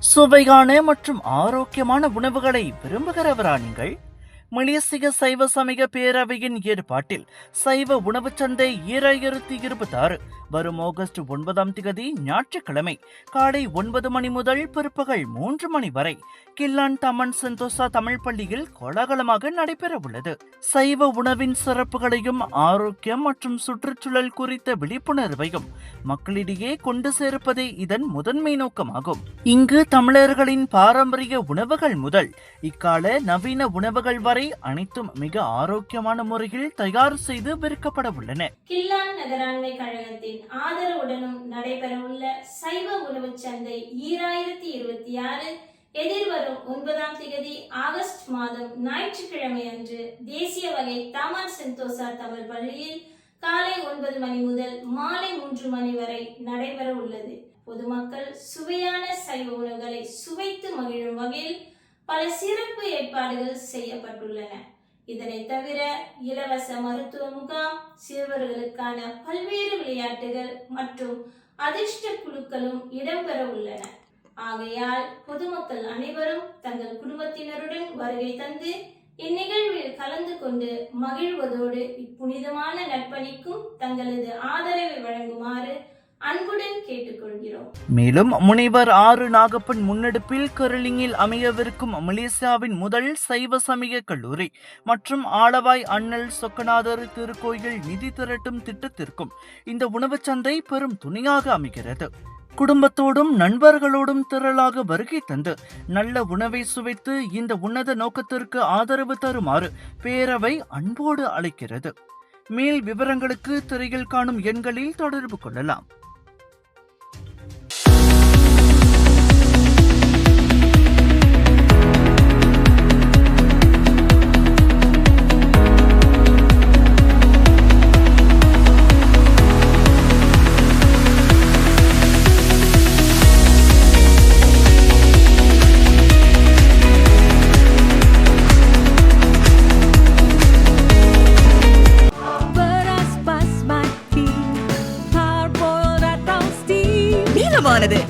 சுவையான மற்றும் ஆரோக்கியமான உணவுகளை விரும்புகிறவரா நீங்கள்? மலேசிய சைவ சமய பேரவையின் ஏற்பாட்டில் சைவ உணவுச் சந்தை 2026 வரும் ஆகஸ்ட் 9ஆம் தேதி ஞாயிற்றுக்கிழமை காலை 9 மணி முதல் பிற்பகல் 3 மணி வரை கில்லான் தமன் செந்தோசா தமிழ் பள்ளியில் கோலாகலமாக நடைபெற உள்ளது. சைவ உணவின் சிறப்புகளையும் ஆரோக்கியம் மற்றும் சுற்றுச்சூழல் குறித்த விழிப்புணர்வையும் மக்களிடையே கொண்டு சேர்ப்பதே இதன் முதன்மை நோக்கமாகும். இங்கு தமிழர்களின் பாரம்பரிய உணவுகள் முதல் இக்கால நவீன உணவுகள் வரை அனைத்தும் மிக ஆரோக்கியமான முறையில் தயார் செய்து விற்கப்பட உள்ளன. கில்லான் நகராண்மை கழகத்தின் ஆதரவுடனும் நடைபெறவுள்ள சைவ உணவு சந்தை 2026 எதிர்வரும் 9ஆம் தேதி ஆகஸ்ட் மாதம் ஞாயிற்றுக்கிழமை அன்று தேசிய வகை தமான் செந்தோசா தமிழ் பள்ளியில் காலை 9 மணி முதல் மாலை 3 மணி வரை நடைபெற உள்ளது. பொதுமக்கள் சுவையான சைவ உணவுகளை சுவைத்து மகிழும் வகையில் பல சிறப்பு ஏற்பாடுகள் செய்யப்பட்டுள்ளன. இதனை தவிர இலவச மருத்துவ முகாம், சிறுவர்களுக்கான பல்வேறு விளையாட்டுகள் மற்றும் அதிர்ஷ்ட குழுக்களும் இடம்பெற உள்ளன. ஆகையால் பொதுமக்கள் அனைவரும் தங்கள் குடும்பத்தினருடன் வருகை தந்து இந்நிகழ்வில் கலந்து கொண்டு மகிழ்வதோடு இப்புனிதமான நற்பணிக்கும் தங்களது ஆதரவை வழங்குமாறு அன்புடன் கேட்டுக்கொள்கிறோம். மேலும் முனைவர் ஆறு நாகப்பன் முன்னெடுப்பில் கெரலிங்கில் அமையவிருக்கும் மலேசியாவின் முதல் சைவ சமய கல்லூரி மற்றும் ஆளவாய் அண்ணல் சொக்கநாதர் திருக்கோயில் நிதி திரட்டும் திட்டத்திற்கும் இந்த உணவுச் சந்தை பெரும் துணையாக அமைகிறது. குடும்பத்தோடும் நண்பர்களோடும் திரளாக வருகை தந்து நல்ல உணவை சுவைத்து இந்த உன்னத நோக்கத்திற்கு ஆதரவு தருமாறு பேரவை அன்போடு அழைக்கிறது. மேல் விவரங்களுக்கு திரையில் காணும் எண்களில் தொடர்பு கொள்ளலாம்.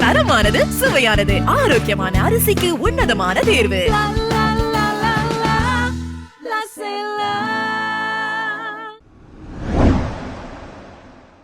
தரமானது, சுவையானது, ஆரோக்கியமான அரிசிக்கு உன்னதமான தேர்வு.